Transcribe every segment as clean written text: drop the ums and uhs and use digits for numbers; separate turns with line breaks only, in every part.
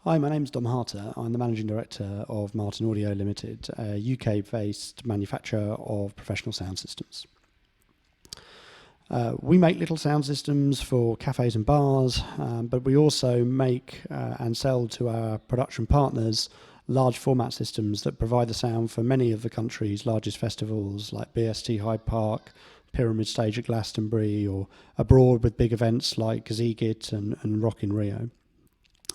Hi, my name's Dom Harter. I'm the Managing Director of Martin Audio Limited, a UK-based manufacturer of professional sound systems. We make little sound systems for cafes and bars, but we also make and sell to our production partners large format systems that provide the sound for many of the country's largest festivals like BST Hyde Park, Pyramid Stage at Glastonbury, or abroad with big events like Szigit and Rock in Rio.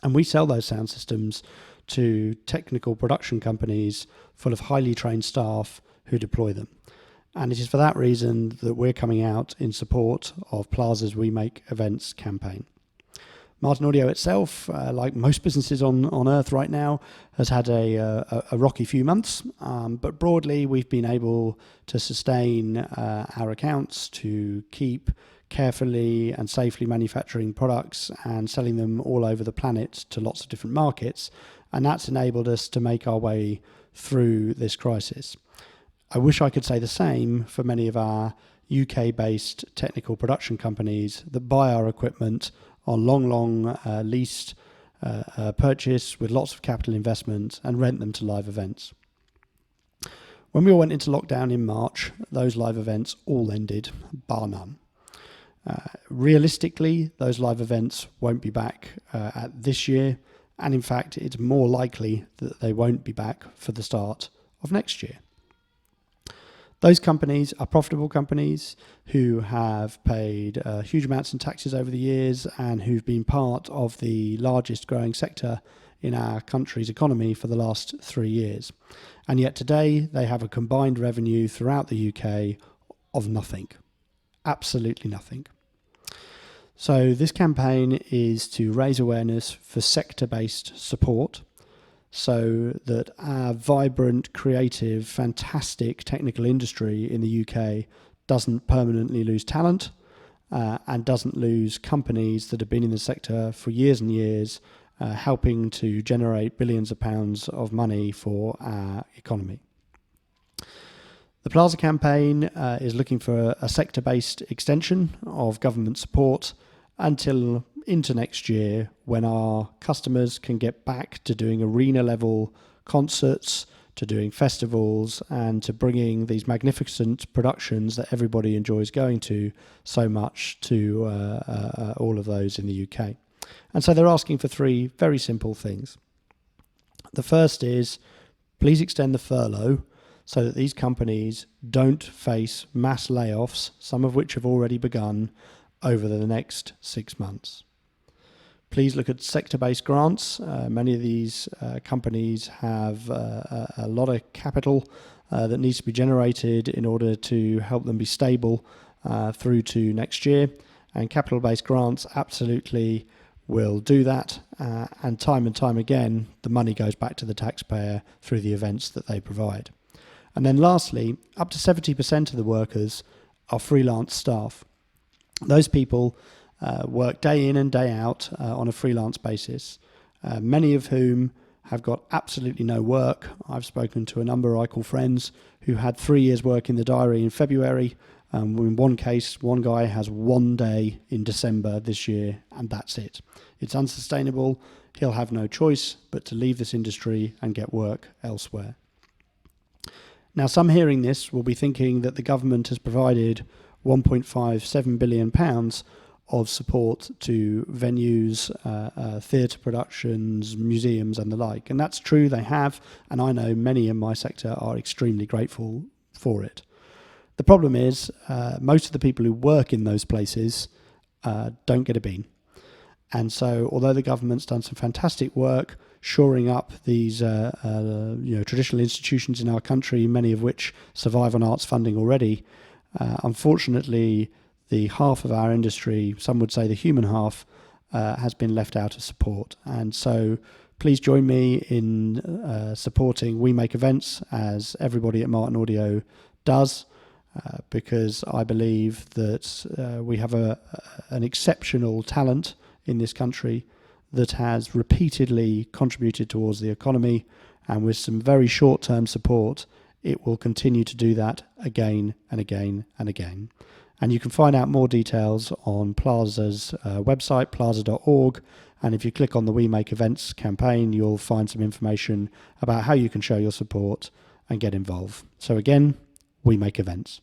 And we sell those sound systems to technical production companies full of highly trained staff who deploy them. And it is for that reason that we're coming out in support of Plaza's We Make Events campaign. Martin Audio itself, like most businesses on Earth right now, has had a rocky few months, but broadly we've been able to sustain our accounts, to keep carefully and safely manufacturing products and selling them all over the planet to lots of different markets, and that's enabled us to make our way through this crisis. I wish I could say the same for many of our UK-based technical production companies that buy our equipment on long leased purchase with lots of capital investment and rent them to live events. When we all went into lockdown in March, those live events all ended, bar none. Realistically, those live events won't be back at this year, and in fact it's more likely that they won't be back for the start of next year. Those companies are profitable companies who have paid huge amounts in taxes over the years and who've been part of the largest growing sector in our country's economy for the last 3 years. And yet today they have a combined revenue throughout the UK of nothing. Absolutely nothing. So this campaign is to raise awareness for sector-based support so that our vibrant, creative, fantastic technical industry in the UK doesn't permanently lose talent and doesn't lose companies that have been in the sector for years and years, helping to generate billions of pounds of money for our economy. The Plaza campaign is looking for a sector-based extension of government support until into next year, when our customers can get back to doing arena-level concerts, to doing festivals, and to bringing these magnificent productions that everybody enjoys going to so much to all of those in the UK. And so they're asking for 3 very simple things. The first is, please extend the furlough so that these companies don't face mass layoffs, some of which have already begun, over the next 6 months. Please look at sector-based grants. Many of these companies have a lot of capital that needs to be generated in order to help them be stable through to next year. And capital-based grants absolutely will do that. And time again, the money goes back to the taxpayer through the events that they provide. And then lastly, up to 70% of the workers are freelance staff. Those people work day in and day out on a freelance basis, many of whom have got absolutely no work. I've spoken to a number I call friends who had 3 years' work in the diary in February. In one case, one guy has 1 day in December this year, and that's it. It's unsustainable. He'll have no choice but to leave this industry and get work elsewhere. Now, some hearing this will be thinking that the government has provided £1.57 billion of support to venues, theatre productions, museums and the like. And that's true, they have, and I know many in my sector are extremely grateful for it. The problem is most of the people who work in those places don't get a bean. And so although the government's done some fantastic work shoring up these traditional institutions in our country, many of which survive on arts funding already, unfortunately, the half of our industry, some would say the human half, has been left out of support. And so please join me in supporting We Make Events, as everybody at Martin Audio does, because I believe that we have an exceptional talent in this country that has repeatedly contributed towards the economy, and with some very short-term support, it will continue to do that again and again and again. And you can find out more details on Plaza's website, plaza.org, And if you click on the We Make Events campaign, you'll find some information about how you can show your support and get involved. So again, We Make Events.